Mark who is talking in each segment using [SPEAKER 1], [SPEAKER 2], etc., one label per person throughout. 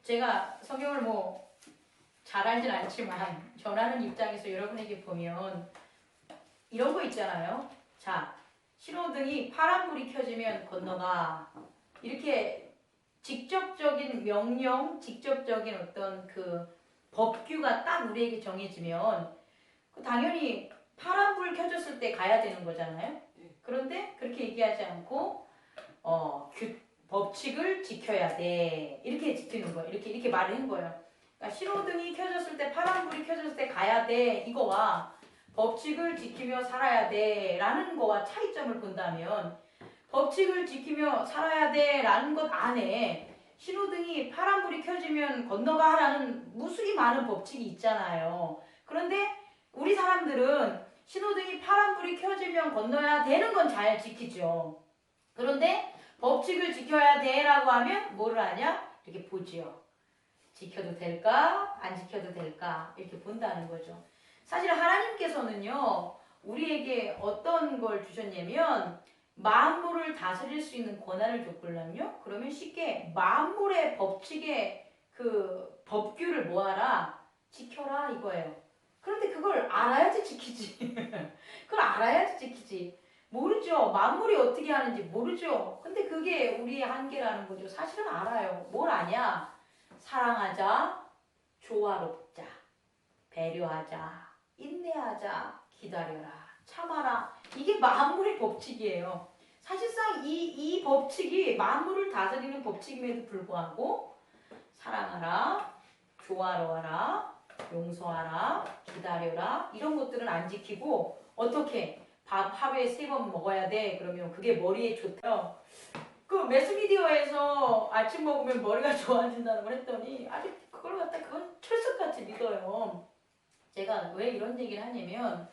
[SPEAKER 1] 제가 성경을 뭐 잘 알진 않지만 전하는 입장에서 여러분에게 보면 이런 거 있잖아요. 자, 신호등이 파란불이 켜지면 건너가. 이렇게 직접적인 명령, 직접적인 어떤 그 법규가 딱 우리에게 정해지면 당연히 파란불 켜졌을 때 가야 되는 거잖아요. 그런데 그렇게 얘기하지 않고 법칙을 지켜야 돼. 이렇게 지키는 거예요. 이렇게 말을 한 거예요. 그러니까 신호등이 켜졌을 때 파란불이 켜졌을 때 가야 돼. 이거와 법칙을 지키며 살아야 돼. 라는 거와 차이점을 본다면 법칙을 지키며 살아야 돼. 라는 것 안에 신호등이 파란불이 켜지면 건너가라는 무수히 많은 법칙이 있잖아요. 그런데 우리 사람들은 신호등이 파란불이 켜지면 건너야 되는 건 잘 지키죠. 그런데 법칙을 지켜야 돼라고 하면 뭐를 하냐? 이렇게 보지요. 지켜도 될까? 안 지켜도 될까? 이렇게 본다는 거죠. 사실 하나님께서는요, 우리에게 어떤 걸 주셨냐면, 만물을 다스릴 수 있는 권한을 줬걸랑요? 그러면 쉽게 만물의 법칙의 그 법규를 뭐하라? 지켜라 이거예요. 그런데 그걸 알아야지 지키지. 그걸 알아야지 지키지. 모르죠. 만물이 어떻게 하는지 모르죠. 근데 그게 우리의 한계라는 거죠. 사실은 알아요. 뭘 아냐? 사랑하자, 조화롭자, 배려하자, 인내하자, 기다려라, 참아라. 이게 만물의 법칙이에요. 사실상 이 법칙이 만물을 다스리는 법칙임에도 불구하고 사랑하라, 조화로워라, 용서하라, 기다려라 이런 것들은 안 지키고 어떻게 밥 하루에 3번 먹어야 돼. 그러면 그게 머리에 좋대요. 그 매스미디어에서 아침 먹으면 머리가 좋아진다는 걸 했더니 아직 그걸 갖다 그건 철석같이 믿어요. 제가 왜 이런 얘기를 하냐면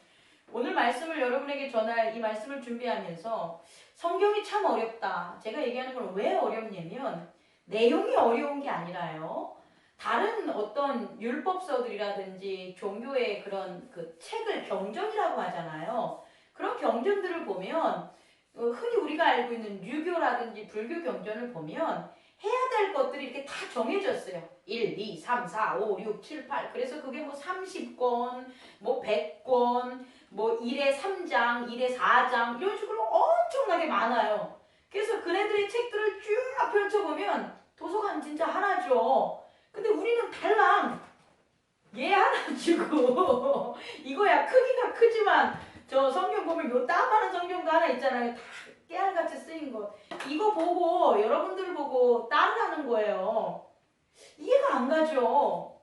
[SPEAKER 1] 오늘 말씀을 여러분에게 전할 이 말씀을 준비하면서 성경이 참 어렵다. 제가 얘기하는 건 왜 어렵냐면 내용이 어려운 게 아니라요. 다른 어떤 율법서들이라든지 종교의 그런 그 책을 경전이라고 하잖아요. 그런 경전들을 보면 흔히 우리가 알고 있는 유교라든지 불교 경전을 보면 해야 될 것들이 이렇게 다 정해졌어요. 1, 2, 3, 4, 5, 6, 7, 8. 그래서 그게 뭐 30권, 뭐 100권, 뭐 1의 3장, 1의 4장 이런 식으로 엄청나게 많아요. 그래서 그네들의 책들을 쭉 펼쳐보면 도서관 진짜 하나죠. 근데 우리는 달랑 얘 하나 주고 이거야 크기가 크지만 저 성경 보면 요 따만한 성경도 하나 있잖아요. 다 깨알같이 쓰인 거. 이거 보고 여러분들 보고 따르라는 거예요. 이해가 안 가죠.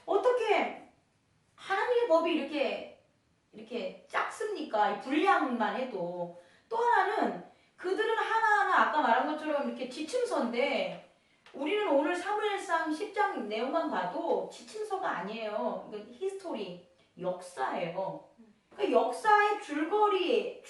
[SPEAKER 1] 어떻게 하나님의 법이 이렇게 작습니까? 이 분량만 해도. 또 하나는 그들은 하나하나 아까 말한 것처럼 이렇게 지침서인데 우리는 오늘 사무엘상 10장 내용만 봐도 지침서가 아니에요. 이건 히스토리, 역사예요. 그 역사의 줄거리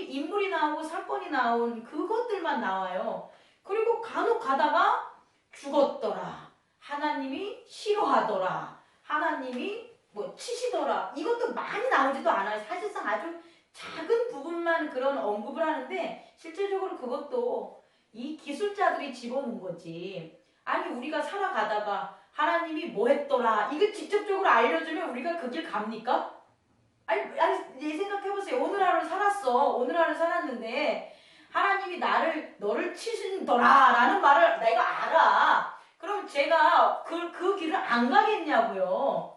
[SPEAKER 1] 인물이 나오고 사건이 나온 그것들만 나와요. 그리고 간혹 가다가 죽었더라. 하나님이 싫어하더라. 하나님이 뭐 치시더라. 이것도 많이 나오지도 않아요. 사실상 아주 작은 부분만 그런 언급을 하는데 실질적으로 그것도 이 기술자들이 집어넣은 거지. 아니 우리가 살아가다가 하나님이 뭐 했더라. 이거 직접적으로 알려주면 우리가 그 길 갑니까? 아니 내 생각해보세요. 오늘 하루 살았어. 오늘 하루 살았는데 하나님이 너를 치신더라 라는 말을 내가 알아. 그럼 제가 그 길을 안 가겠냐고요.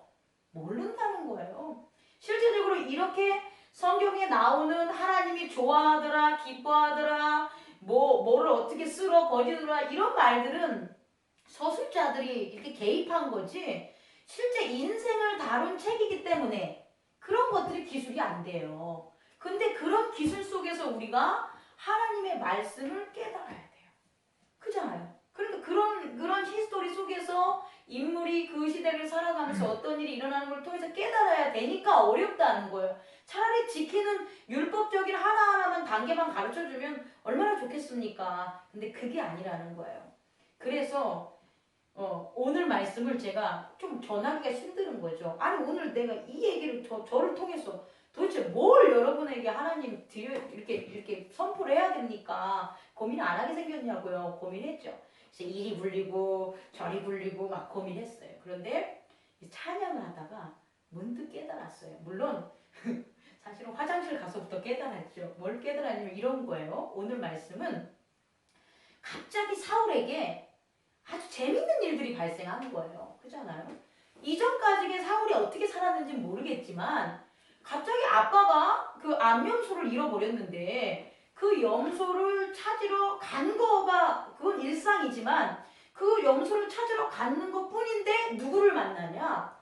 [SPEAKER 1] 모른다는 거예요. 실제적으로 이렇게 성경에 나오는 하나님이 좋아하더라, 기뻐하더라, 뭐를 어떻게 쓸어 버리더라 이런 말들은 서술자들이 이렇게 개입한 거지 실제 인생을 다룬 책이기 때문에 그런 것들이 기술이 안 돼요. 근데 그런 기술 속에서 우리가 하나님의 말씀을 깨달아야 돼요. 그잖아요. 그러니까 그런 히스토리 속에서 인물이 그 시대를 살아가면서 어떤 일이 일어나는 걸 통해서 깨달아야 되니까 어렵다는 거예요. 차라리 지키는 율법적인 하나하나만 단계만 가르쳐주면 얼마나 좋겠습니까? 근데 그게 아니라는 거예요. 그래서 오늘 말씀을 제가 좀 전하기가 힘든 거죠. 아니 오늘 내가 이 얘기를 저를 통해서 도대체 뭘 여러분에게 하나님 이렇게 선포를 해야 됩니까? 고민 안 하게 생겼냐고요. 고민했죠. 그래서 이리 굴리고 저리 굴리고 막 고민했어요. 그런데 찬양을 하다가 문득 깨달았어요. 물론 사실은 화장실 가서부터 깨달았죠. 뭘 깨달았냐면 이런 거예요. 오늘 말씀은 갑자기 사울에게 아주 재밌는 일들이 발생하는 거예요. 그렇잖아요. 이전까지 사울이 어떻게 살았는지 모르겠지만 갑자기 아빠가 그 암염소를 잃어버렸는데 그 염소를 찾으러 간 거가 그건 일상이지만 그 염소를 찾으러 가는 것 뿐인데 누구를 만나냐?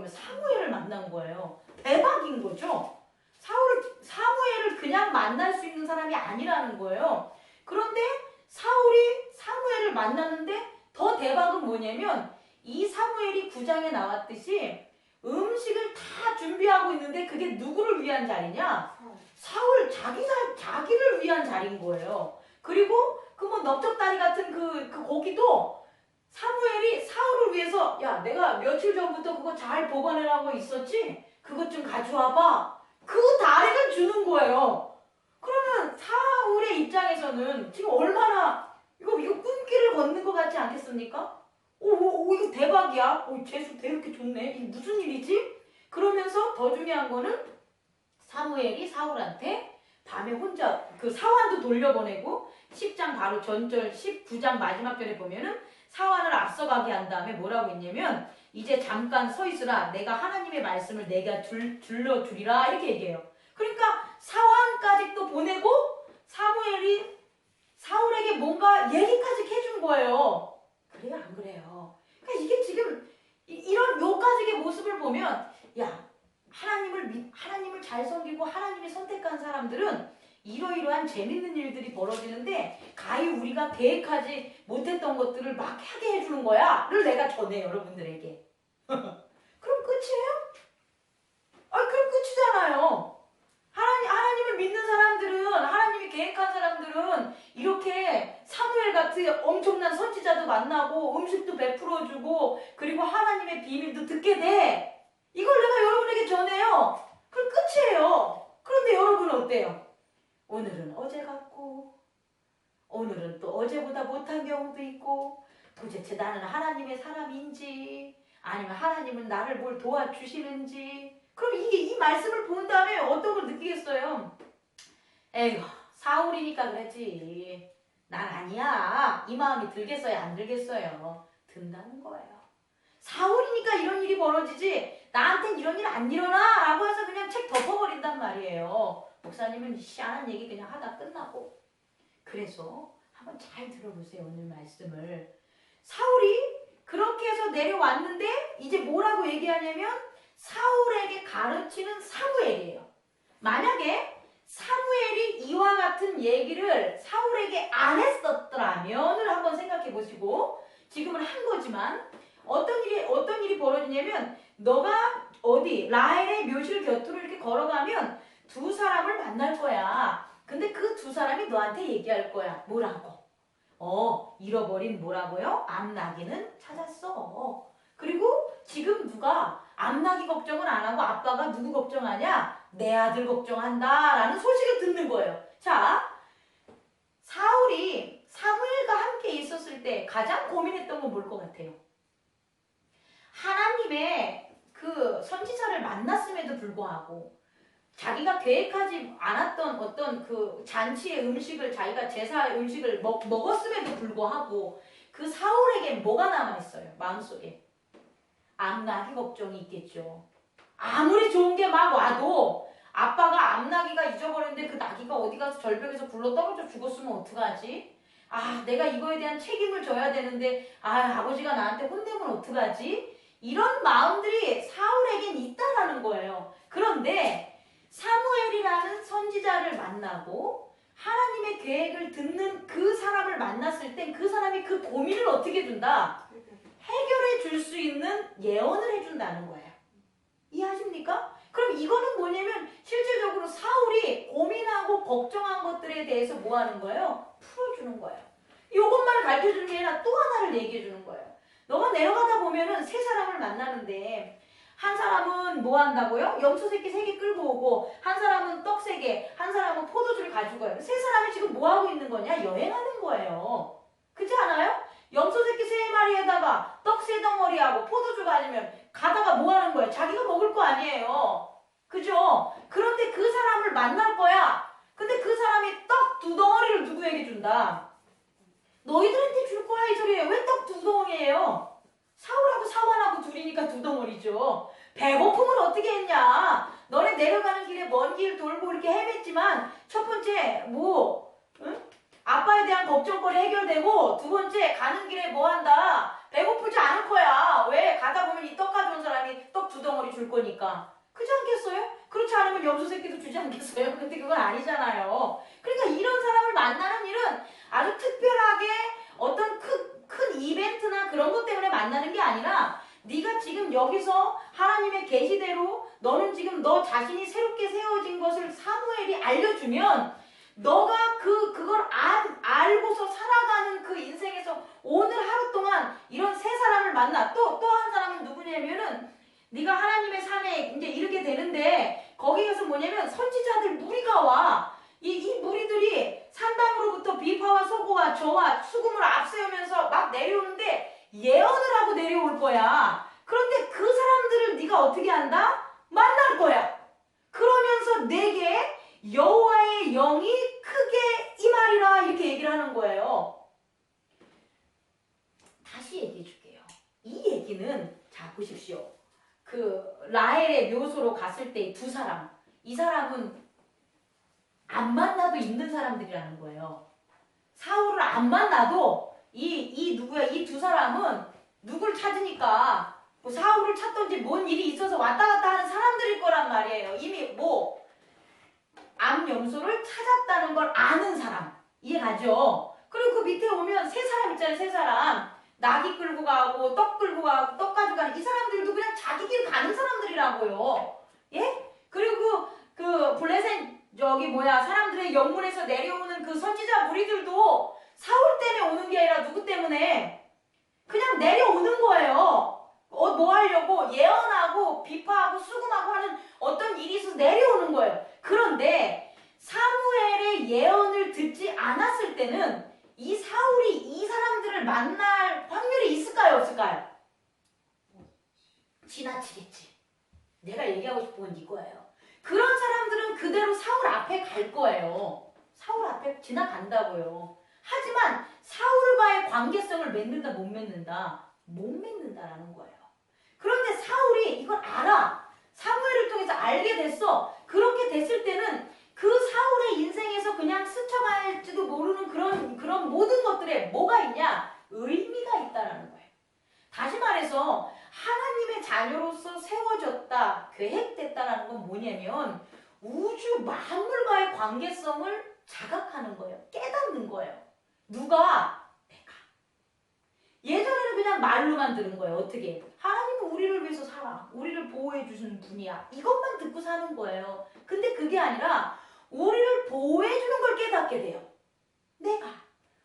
[SPEAKER 1] 사무엘을 만난 거예요. 대박인 거죠. 사무엘을 그냥 만날 수 있는 사람이 아니라는 거예요. 그런데 사울이 사무엘을 만났는데 더 대박은 뭐냐면 이 사무엘이 9장에 나왔듯이 음식을 다 준비하고 있는데 그게 누구를 위한 자리냐? 사울 자기를 위한 자리인 거예요. 그리고 그 뭐 넓적다리 같은 그 고기도 사무엘이 사울을 위해서 야 내가 며칠 전부터 그거 잘 보관해라고 있었지? 그것 좀 가져와봐. 그 다리를 주는 거예요. 그러면 사울의 입장에서는 지금 얼마나 이거 끈기를 걷는 것 같지 않겠습니까? 오 이거 대박이야. 재수 이렇게 좋네. 이게 무슨 일이지? 그러면서 더 중요한 거는 사무엘이 사울한테 밤에 혼자 그 사환도 돌려보내고 10장 바로 전절 19장 마지막 절에 보면은 사환을 앞서가게 한 다음에 뭐라고 했냐면 이제 잠깐 서 있으라 내가 하나님의 말씀을 내가 들려주리라 이렇게 얘기해요. 그러니까 사환까지 또 보내고 사무엘이 사울에게 뭔가 얘기까지 해준 거예요. 그래요 안 그래요? 그러니까 이게 지금 이런 요까지의 모습을 보면 야 하나님을 잘 섬기고 하나님이 선택한 사람들은 이러이러한 재밌는 일들이 벌어지는데 가히 우리가 계획하지 못했던 것들을 막 하게 해주는 거야를 내가 전해 여러분들에게. 그럼 끝이에요? 그럼 끝이잖아요. 하나님을 믿는 사람들은 하나님이 계획한 사람들은 이렇게 사무엘 같은 엄청난 선지자도 만나고 음식도 베풀어주고 그리고 하나님의 비밀도 듣게 돼. 이걸 내가 여러분에게 전해요. 그럼 끝이에요. 그런데 여러분은 어때요? 오늘은 어제 같고 오늘은 또 어제보다 못한 경우도 있고 도대체 나는 하나님의 사람인지 아니면 하나님은 나를 뭘 도와주시는지 그럼 이 말씀을 본 다음에 어떤 걸 느끼겠어요? 에휴 사울이니까 그랬지 난 아니야 이 마음이 들겠어요 안 들겠어요? 든다는 거예요. 사울이니까 이런 일이 벌어지지 나한텐 이런 일 안 일어나 라고 해서 그냥 책 덮어버린단 말이에요. 목사님은 희한한 얘기 그냥 하다 끝나고. 그래서 한번 잘 들어보세요 오늘 말씀을. 사울이 그렇게 해서 내려왔는데 이제 뭐라고 얘기하냐면 사울에게 가르치는 사무엘이에요. 만약에 사무엘이 이와 같은 얘기를 사울에게 안 했었더라면을 한번 생각해 보시고 지금은 한 거지만 어떤 일이 벌어지냐면 너가 어디 라헬의 묘실 곁으로 이렇게 걸어가면 두 사람을 만날 거야. 근데 그 두 사람이 너한테 얘기할 거야. 뭐라고? 잃어버린 뭐라고요? 암나기는 찾았어. 그리고 지금 누가 암나기 걱정을 안 하고 아빠가 누구 걱정하냐? 내 아들 걱정한다 라는 소식을 듣는 거예요. 자, 사울이 사무엘과 함께 있었을 때 가장 고민했던 건 뭘 것 같아요? 하나님의 그 선지자를 만났음에도 불구하고 자기가 계획하지 않았던 어떤 그 잔치의 음식을 자기가 제사 음식을 먹었음에도 불구하고 그 사울에게 뭐가 남아있어요? 마음속에 암나기 걱정이 있겠죠. 아무리 좋은 게 막 와도 아빠가 암나기가 잊어버렸는데 그 나기가 어디 가서 절벽에서 굴러 떨어져 죽었으면 어떡하지? 내가 이거에 대한 책임을 져야 되는데 아버지가 나한테 혼내면 어떡하지? 이런 마음들이 사울에겐 있다라는 거예요. 그런데 사무엘이라는 선지자를 만나고 하나님의 계획을 듣는 그 사람을 만났을 땐 그 사람이 그 고민을 어떻게 준다? 해결해 줄 수 있는 예언을 해준다는 거예요. 이해하십니까? 그럼 이거는 뭐냐면 실질적으로 사울이 고민하고 걱정한 것들에 대해서 뭐 하는 거예요? 풀어주는 거예요. 이것만 가르쳐주는 게 아니라 또 하나를 얘기해 주는 거예요. 너가 내려가다 보면은 세 사람을 만나는데 한 사람은 뭐 한다고요? 염소 새끼 3개 끌고 오고 한 사람은 떡 3개, 한 사람은 포도주를 가지고 와요. 세 사람이 지금 뭐 하고 있는 거냐? 여행하는 거예요. 그렇지 않아요? 염소 새끼 3마리에다가 떡 3덩어리하고 포도주 가지면 가다가 뭐 하는 거예요? 자기가 먹을 거 아니에요. 그죠? 그런데 그 사람을 만날 거야. 근데 그 사람이 떡 2덩어리를 누구에게 준다? 너희들한테 줄 거야 이 소리예요. 왜 떡 2덩어리예요? 사울하고 사환하고 둘이니까 2덩어리죠. 배고픔을 어떻게 했냐? 너네 내려가는 길에 먼 길 돌고 이렇게 헤맸지만 첫 번째 응? 아빠에 대한 걱정거리 해결되고 두 번째 가는 길에 뭐 한다? 배고프지 않을 거야. 왜? 가다 보면 이 떡 가져온 사람이 떡 2덩어리 줄 거니까. 그렇지 않겠어요? 그렇지 않으면 염소 새끼도 주지 않겠어요? 근데 그건 아니잖아요. 그러니까 이런 사람을 만나는 일은 아주 특별하게 어떤 큰 이벤트나 그런 것 때문에 만나는 게 아니라 네가 지금 여기서 하나님의 계시대로 너는 지금 너 자신이 새롭게 세워진 것을 사무엘이 알려주면 너가 그걸 알고서 살아가는 그 인생에서 오늘 하루 동안 이런 세 사람을 만나 또 한 사람은 누구냐면은 네가 하나님의 산에 이제 이르게 되는데 거기에서 뭐냐면 선지자들 무리가 와. 이 무리들이 산당으로부터 비파와 소고와 저와 수금을 앞세우면서 막 내려오는데 예언을 하고 내려올 거야. 그런데 그 사람들을 네가 어떻게 한다? 만날 거야. 그러면서 내게 여호와의 영이 크게 임하리라 이렇게 얘기를 하는 거예요. 다시 얘기해 줄게요. 이 얘기는 자 보십시오. 그 라헬의 묘소로 갔을 때 두 사람, 이 사람은 안 만나도 있는 사람들이라는 거예요. 사울을 안 만나도 이 누구야? 이 두 사람은 누굴 찾으니까 뭐 사울을 찾던지 뭔 일이 있어서 왔다 갔다 하는 사람들일 거란 말이에요. 이미 암염소를 찾았다는 걸 아는 사람. 이해가죠? 그리고 그 밑에 오면 세 사람 있잖아요. 세 사람. 나귀 끌고 가고 떡 끌고 가고 떡 가지고 가는 이 사람들도 그냥 자기 길 가는 사람들이라고요. 예? 그리고 그 블레셋 사람들의 영문에서 내려오는 그 선지자 무리들도 사울 때문에 오는 게 아니라 누구 때문에 그냥 내려오는 거예요. 뭐 하려고 예언하고 비파하고 수금하고 하는 어떤 일이 있어서 내려오는 거예요. 그런데 사무엘의 예언을 듣지 않았을 때는 이 사울이 이 사람들을 만날 확률이 있을까요? 없을까요? 지나치겠지. 내가 얘기하고 싶은 건 이거예요. 그런 사람들은 그대로 사울 앞에 갈 거예요. 사울 앞에 지나간다고요. 하지만 사울과의 관계성을 맺는다 못 맺는다? 못 맺는다라는 거예요. 그런데 사울이 이걸 알아. 사무엘을 통해서 알게 됐어. 그렇게 됐을 때는 그 사울의 인생에서 그냥 스쳐갈지도 모르는 그런 모든 것들에 뭐가 있냐? 의미가 있다라는 거예요. 다시 말해서 하나님의 자녀로서 세워졌다, 계획됐다라는 건 뭐냐면 우주 만물과의 관계성을 자각하는 거예요. 깨닫는 거예요. 누가? 내가. 예전에는 그냥 말로만 들은 거예요. 어떻게? 하나님은 우리를 위해서 살아. 우리를 보호해 주시는 분이야. 이것만 듣고 사는 거예요. 근데 그게 아니라 우리를 보호해 주는 걸 깨닫게 돼요. 내가.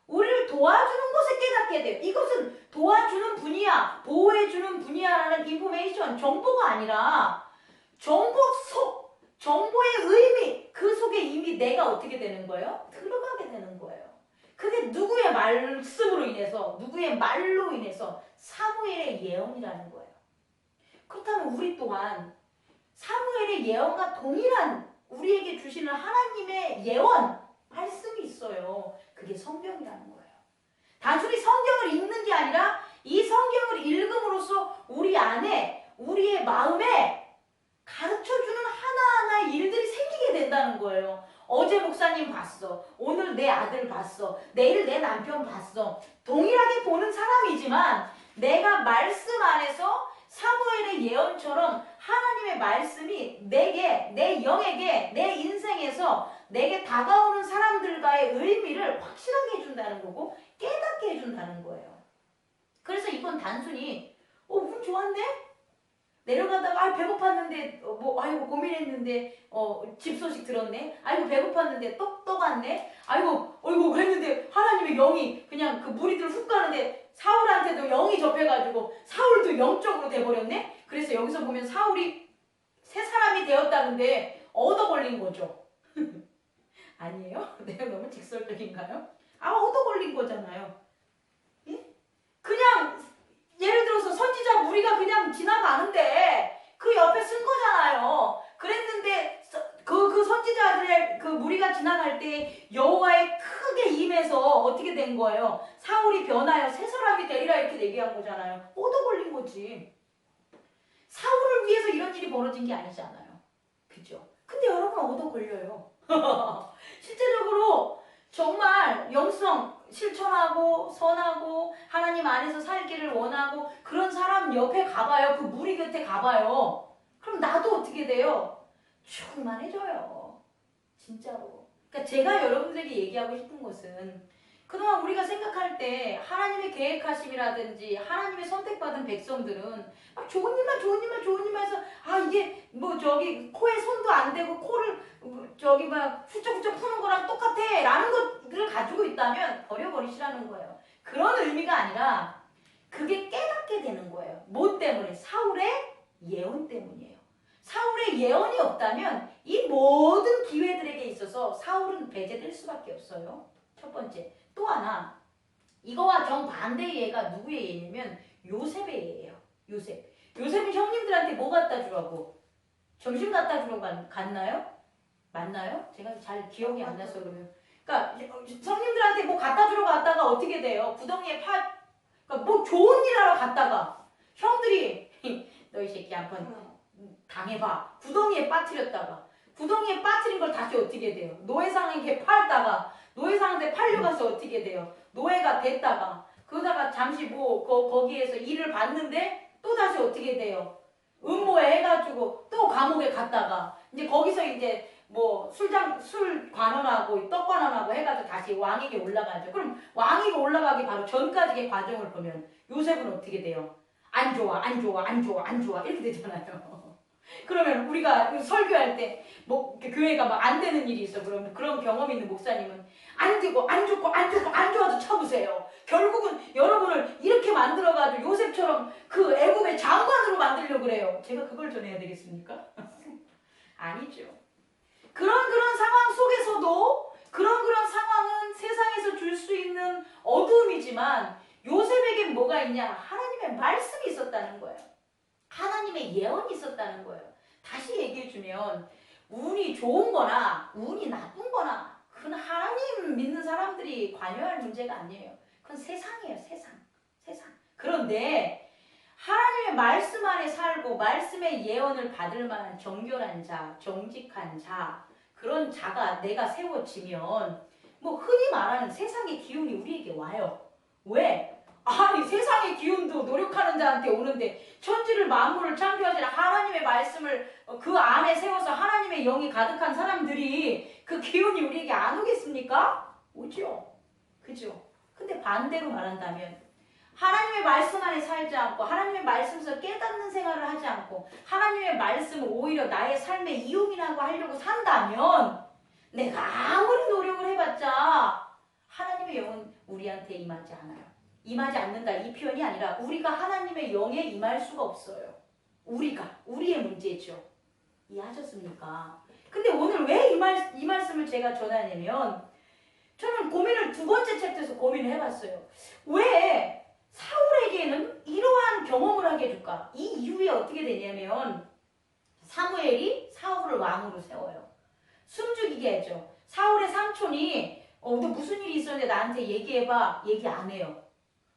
[SPEAKER 1] 우리를 도와주는 것을 깨닫게 돼요. 이것은 도와주는 분이야, 보호해주는 분이야라는 인포메이션, 정보가 아니라 정보의 의미, 그 속에 이미 내가 어떻게 되는 거예요? 들어가게 되는 거예요. 그게 누구의 말씀으로 인해서, 누구의 말로 인해서 사무엘의 예언이라는 거예요. 그렇다면 우리 또한 사무엘의 예언과 동일한 우리에게 주시는 하나님의 예언, 말씀이 있어요. 그게 성경이라는 거예요. 단순히 성경을 읽는 게 아니라 이 성경을 읽음으로써 우리 안에, 우리의 마음에 가르쳐주는 하나하나의 일들이 생기게 된다는 거예요. 어제 목사님 봤어. 오늘 내 아들 봤어. 내일 내 남편 봤어. 동일하게 보는 사람이지만 내가 말씀 안에서 사무엘의 예언처럼 하나님의 말씀이 내게, 내 영에게, 내 인생에서 내게 다가오는 사람들과의 의미를 확실하게 해준다는 거고 깨닫게 해준다는 거예요. 그래서 이건 단순히 운 좋았네? 내려가다가 배고팠는데 아이고 고민했는데 집 소식 들었네. 아이고 배고팠는데 떡 왔네. 아이고 어이구 그랬는데 하나님의 영이 그냥 그 무리들 훅 가는데 사울한테도 영이 접해가지고 사울도 영적으로 돼버렸네. 그래서 여기서 보면 사울이 새 사람이 되었다는데 얻어 걸린 거죠. 아니에요? 내가 너무 직설적인가요? 얻어 걸린 거잖아요. 그냥 예를 들어서 선지자 무리가 그냥 지나가는데 그 옆에 쓴 거잖아요. 그랬는데 그 선지자들의 그 무리가 지나갈 때 여호와의 크게 임해서 어떻게 된 거예요? 사울이 변하여 새 사람이 되리라 이렇게 얘기한 거잖아요. 얻어 걸린 거지. 사울을 위해서 이런 일이 벌어진 게 아니잖아요. 그죠? 근데 여러분 얻어 걸려요. 실제적으로 정말 영성 실천하고 선하고 하나님 안에서 살기를 원하고 그런 사람 옆에 가봐요. 그 무리 곁에 가봐요. 그럼 나도 어떻게 돼요? 충만해져요. 진짜로. 그러니까 제가 여러분들에게 얘기하고 싶은 것은 그동안 우리가 생각할 때 하나님의 계획하심이라든지 하나님의 선택받은 백성들은 막 좋은 일만 해서 아 이게 뭐 저기 코에 손도 안 대고 코를 저기 막 훌쩍훌쩍 푸는 거랑 똑같아 라는 것들을 가지고 있다면 버려버리시라는 거예요. 그런 의미가 아니라 그게 깨닫게 되는 거예요. 뭐 때문에? 사울의 예언 때문이에요. 사울의 예언이 없다면 이 모든 기회들에게 있어서 사울은 배제될 수밖에 없어요. 첫 번째. 또 하나, 이거와 정반대의 예가 누구의 예냐면 요셉의 예예요. 요셉. 요셉은 형님들한테 뭐 갖다 주라고? 점심 갖다 주러 갔나요? 맞나요? 제가 잘 기억이 안 나서 그러면. 그러니까 형님들한테 뭐 갖다 주러 갔다가 어떻게 돼요? 구덩이에 그러니까 뭐 좋은 일 하러 갔다가 형들이 너희 새끼 한번 당해봐. 구덩이에 빠뜨렸다가 구덩이에 빠뜨린 걸 다시 어떻게 돼요? 노예상에게 팔다가 노예상한테 팔려가서 어떻게 돼요? 노예가 됐다가 그러다가 잠시 뭐 거기에서 일을 받는데 또 다시 어떻게 돼요? 음모에 해가지고 또 감옥에 갔다가 이제 거기서 이제 뭐 술 관원하고 떡 관원하고 해가지고 다시 왕에게 올라가죠. 그럼 왕에게 올라가기 바로 전까지의 과정을 보면 요셉은 어떻게 돼요? 안 좋아 이렇게 되잖아요. 그러면 우리가 설교할 때 뭐 교회가 막 안 되는 일이 있어. 그러면 그런 경험 있는 목사님은 안 되고 안 좋아도 쳐보세요. 결국은 여러분을 이렇게 만들어가지고 요셉처럼 그 애굽의 장관으로 만들려고 그래요. 제가 그걸 전해야 되겠습니까? 아니죠. 그런 상황 속에서도 그런 상황은 세상에서 줄 수 있는 어두움이지만 요셉에겐 뭐가 있냐? 하나님의 말씀이 있었다는 거예요. 하나님의 예언이 있었다는 거예요. 다시 얘기해주면 운이 좋은 거나 운이 나쁜 거나 그건 하나님 믿는 사람들이 관여할 문제가 아니에요. 그건 세상이에요. 세상. 그런데 하나님의 말씀 안에 살고 말씀의 예언을 받을 만한 정결한 자, 정직한 자, 그런 자가 내가 세워지면 뭐 흔히 말하는 세상의 기운이 우리에게 와요. 왜? 아니 세상의 기운도 노력하는 자한테 오는데 천지를 만물을 창조하신 하나님의 말씀을 그 안에 세워서 하나님의 영이 가득한 사람들이 그 기운이 우리에게 안 오겠습니까? 오죠. 그죠? 근데 반대로 말한다면 하나님의 말씀 안에 살지 않고 하나님의 말씀에서 깨닫는 생활을 하지 않고 하나님의 말씀을 오히려 나의 삶의 이용이라고 하려고 산다면 내가 아무리 노력을 해봤자 하나님의 영은 우리한테 임하지 않아요. 임하지 않는다 이 표현이 아니라 우리가 하나님의 영에 임할 수가 없어요. 우리의 문제죠. 이해하셨습니까? 근데 오늘 왜 이 말씀을 제가 전하냐면 저는 고민을 두 번째 챕터에서 고민을 해봤어요. 왜 사울에게는 이러한 경험을 하게 해줄까? 이 이후에 어떻게 되냐면 사무엘이 사울을 왕으로 세워요. 숨죽이게 하죠. 사울의 삼촌이 너 무슨 일이 있었는데 나한테 얘기해봐. 얘기 안 해요.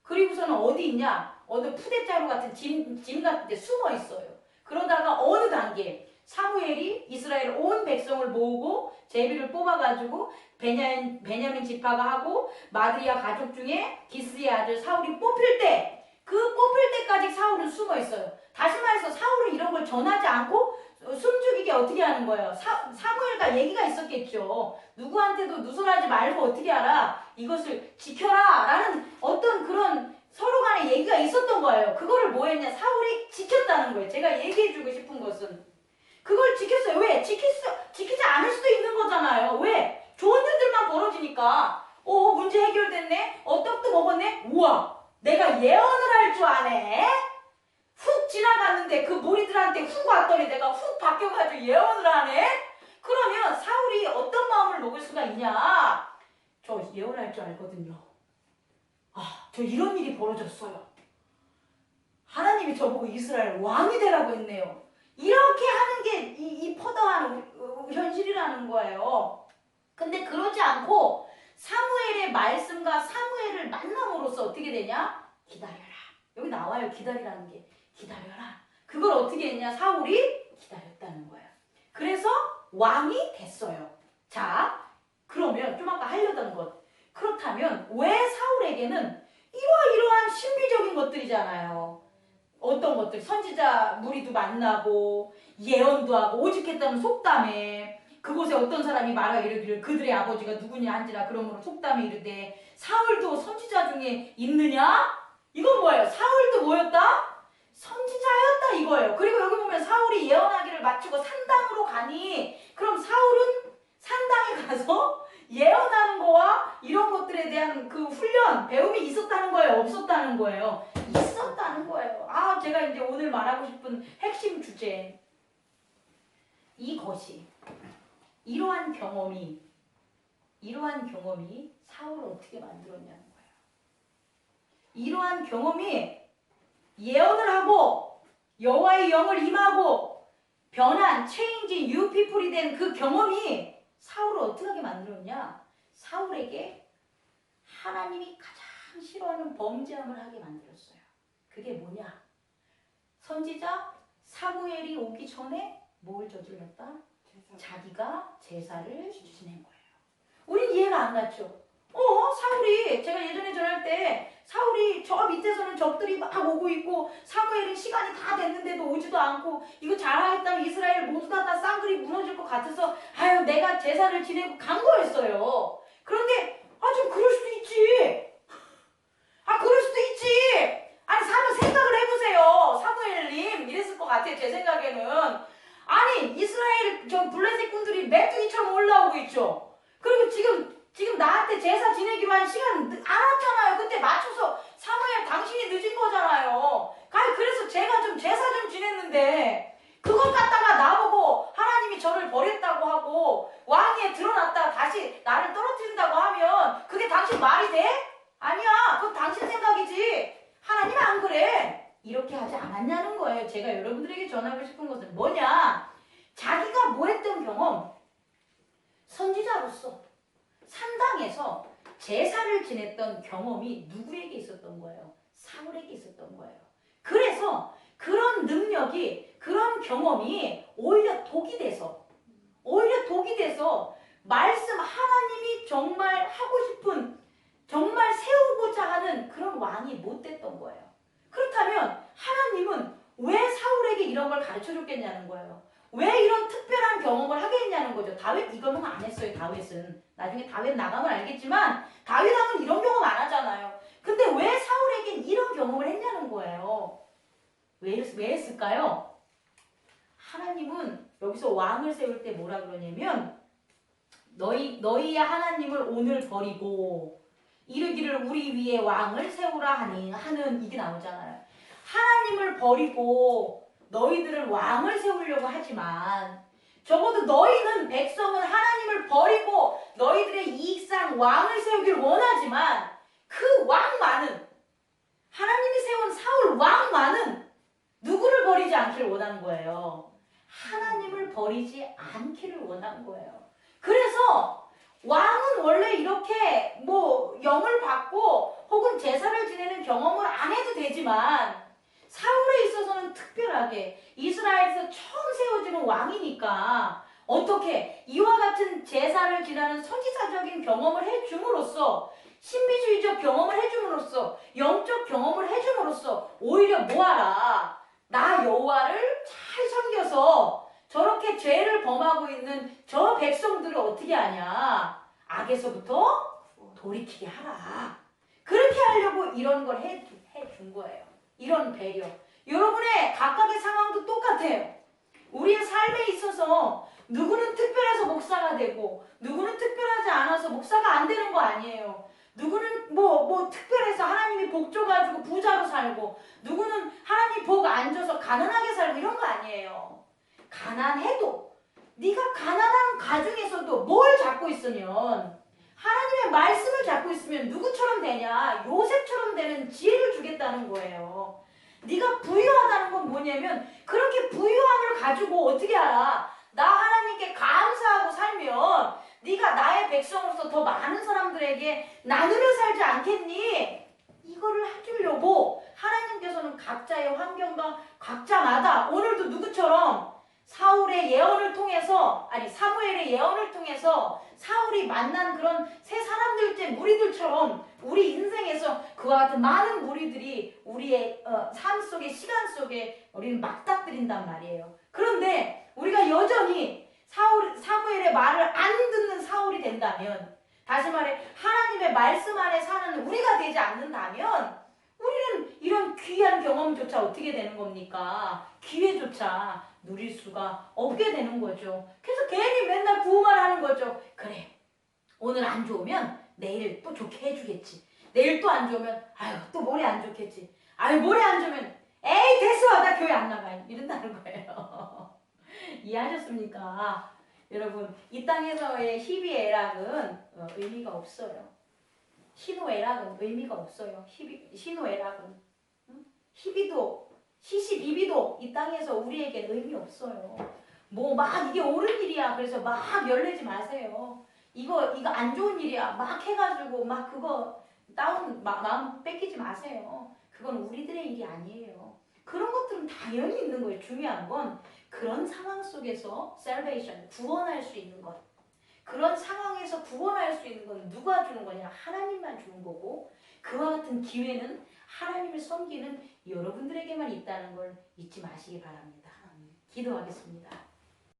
[SPEAKER 1] 그리고서는 어디 있냐? 어느 푸대자루 같은 짐 같은 데 숨어 있어요. 그러다가 어느 단계 사무엘이 이스라엘 온 백성을 모으고 제비를 뽑아가지고 베냐민 지파가 하고 마드야 가족 중에 기스의 아들 사울이 뽑힐 때 그 뽑힐 때까지 사울은 숨어 있어요. 다시 말해서 사울은 이런 걸 전하지 않고 숨죽이게 어떻게 하는 거예요? 사무엘과 얘기가 있었겠죠. 누구한테도 누설하지 말고 어떻게 하라? 이것을 지켜라 라는 어떤 그런 서로 간에 얘기가 있었던 거예요. 그거를 뭐 했냐? 사울이 지켰다는 거예요. 제가 얘기해주고 싶은 것은 그걸 지켰어요. 왜? 지키지 않을 수도 있는 거잖아요. 왜? 좋은 일들만 벌어지니까 문제 해결됐네? 떡도 먹었네? 우와! 내가 예언을 할 줄 아네? 훅 지나갔는데 그 무리들한테 훅 왔더니 내가 훅 바뀌어가지고 예언을 하네? 그러면 사울이 어떤 마음을 먹을 수가 있냐? 저 예언할 줄 알거든요. 저 이런 일이 벌어졌어요. 나보고 이스라엘 왕이 되라고 했네요. 이렇게 하는 게 이 퍼더한 현실이라는 거예요. 근데 그러지 않고 사무엘의 말씀과 사무엘을 만남으로써 어떻게 되냐? 기다려라. 여기 나와요. 기다리라는 게. 기다려라. 그걸 어떻게 했냐? 사울이 기다렸다는 거예요. 그래서 왕이 됐어요. 자, 그러면 좀 아까 하려던 것. 그렇다면 왜 사울에게는 이러한 신비적인 것들이잖아요. 어떤 것들? 선지자 무리도 만나고 예언도 하고 오직했다는 속담에 그곳에 어떤 사람이 말하 이르기를 그들의 아버지가 누구냐 한지라 그러므로 속담에 이르되 사울도 선지자 중에 있느냐? 이건 뭐예요? 사울도 뭐였다? 선지자였다 이거예요. 그리고 여기 보면 사울이 예언하기를 마치고 산당으로 가니 그럼 사울은 산당에 가서 예언하는 거와 이런 것들에 대한 그 훈련, 배움이 있었다는 거예요? 없었다는 거예요? 있었다는 거예요. 아, 제가 이제 오늘 말하고 싶은 핵심 주제. 이것이, 이러한 경험이 사울을 어떻게 만들었냐는 거예요. 이러한 경험이 예언을 하고 여호와의 영을 임하고 변한 체인지 뉴피플이 된 그 경험이 사울을 어떻게 만들었냐? 사울에게 하나님이 가장 싫어하는 범죄함을 하게 만들었어요. 그게 뭐냐? 선지자 사무엘이 오기 전에 뭘 저질렀다? 자기가 제사를 지낸 거예요. 우린 이해가 안 갔죠? 사울이 제가 예전에 전할 때 사울이 저 밑에서는 적들이 막 오고 있고 사무엘은 시간이 다 됐는데도 오지도 않고 이거 잘하겠다면 이스라엘 모두 다 쌍그리 무너질 것 같아서 아유 내가 제사를 지내고 간 거였어요. 그런데 좀 그럴 수도 있지. 그럴 수도 있지. 아니 생각을 해보세요. 사무엘님 이랬을 것 같아요. 제 생각에는. 아니 이스라엘 블레셋 군들이 메뚜기처럼 올라오고 있죠. 그리고 지금 나한테 제사 지내기로 한 시간 안 왔잖아요. 그때 맞춰서 사무엘 당신이 늦은 거잖아요. 그래서 제가 제사 좀 지냈는데 그것 갖다가 나보고 하나님이 저를 버렸다고 하고 왕위에 드러났다가 다시 나를 떨어뜨린다고 하면 그게 당신 말이 돼? 아니야. 그건 당신 생각이지. 하나님 안 그래. 이렇게 하지 않았냐는 거예요. 제가 여러분들에게 전하고 싶은 것은 뭐냐? 자기가 뭐 했던 경험? 선지자로서 산당에서 제사를 지냈던 경험이 누구에게 있었던 거예요? 사울에게 있었던 거예요. 그래서 그런 능력이, 그런 경험이 오히려 독이 돼서 말씀 하나님이 정말 하고 싶은, 정말 세우고자 하는 그런 왕이 못 됐던 거예요. 그렇다면 하나님은 왜 사울에게 이런 걸 가르쳐 줬겠냐는 거예요. 왜 이런 특별한 경험을 하게 했냐는 거죠. 다윗 이거는 안 했어요. 다윗은. 나중에 다윗 나가면 알겠지만 다윗하고는 이런 경험 안 하잖아요. 근데 왜 사울에겐 이런 경험을 했냐는 거예요. 왜 했을까요? 하나님은 여기서 왕을 세울 때 뭐라 그러냐면 너희의 하나님을 오늘 버리고 이르기를 우리 위에 왕을 세우라 하는 이게 나오잖아요. 하나님을 버리고 너희들은 왕을 세우려고 하지만 적어도 너희는 백성은 하나님을 버리고 너희들의 이익상 왕을 세우길 원하지만 그 왕만은 하나님이 세운 사울 왕만은 누구를 버리지 않기를 원하는 거예요. 하나님을 버리지 않기를 원하는 거예요. 그래서 왕은 원래 이렇게 영을 받고 혹은 제사를 지내는 경험을 안 해도 되지만 사울에 있어서는 특별하게 이스라엘에서 처음 세워지는 왕이니까 어떻게 이와 같은 제사를 지내는 선지자적인 경험을 해줌으로써 신비주의적 경험을 해줌으로써 영적 경험을 해줌으로써 오히려 뭐하라 나 여호와를 잘 섬겨서 저렇게 죄를 범하고 있는 저 백성들을 어떻게 하냐 악에서부터 돌이키게 하라 그렇게 하려고 이런 걸 해준 거예요. 이런 배려. 여러분의 각각의 상황도 똑같아요. 우리의 삶에 있어서 누구는 특별해서 목사가 되고 누구는 특별하지 않아서 목사가 안 되는 거 아니에요. 누구는 특별해서 하나님이 복 줘가지고 부자로 살고 누구는 하나님 복 안 줘서 가난하게 살고 이런 거 아니에요. 가난해도 네가 가난한 가중에서도 뭘 잡고 있으면 하나님의 말씀을 잡고 있으면 누구처럼 되냐? 요셉처럼 되는 지혜를 주겠다는 거예요. 네가 부유하다는 거 건 뭐냐면 그렇게 부유함을 가지고 어떻게 알아? 나 하나님께 감사하고 살면 네가 나의 백성으로서 더 많은 사람들에게 나누며 살지 않겠니? 이거를 해주려고 하나님께서는 각자의 환경과 각자마다 오늘도 누구처럼 사울의 예언을 통해서 사무엘의 예언을 통해서 사울이 만난 그런 세 사람들째 무리들처럼 우리 인생에서 그와 같은 많은 무리들이 우리의 삶 속에 시간 속에 우리는 맞닥뜨린단 말이에요. 그런데 우리가 여전히 사무엘의 말을 안 듣는 사울이 된다면, 다시 말해 하나님의 말씀 안에 사는 우리가 되지 않는다면 우리는 이런 귀한 경험조차 어떻게 되는 겁니까? 기회조차 누릴 수가 없게 되는 거죠. 그래서 괜히 맨날 구호만 하는 거죠. 그래, 오늘 안 좋으면 내일 또 좋게 해주겠지. 내일 또 안 좋으면 아유 또 모레 안 좋겠지. 아유 모레 안 좋으면 에이 됐어 나 교회 안 나가 이런다는 거예요. 이해하셨습니까? 여러분, 이 땅에서의 희비애락은 의미가 없어요. 희노애락은 의미가 없어요. 희노애락은 희비도 시시비비도 이 땅에서 우리에게 의미 없어요. 뭐 막 이게 옳은 일이야 그래서 막 열내지 마세요. 이거 안 좋은 일이야 막 해가지고 막 그거 마음 뺏기지 마세요. 그건 우리들의 일이 아니에요. 그런 것들은 당연히 있는 거예요. 중요한 건 그런 상황 속에서 salvation, 구원할 수 있는 것. 그런 상황에서 구원할 수 있는 건 누가 주는 거냐? 하나님만 주는 거고, 그와 같은 기회는 하나님을 섬기는 여러분들에게만 있다는 걸 잊지 마시기 바랍니다. 기도하겠습니다.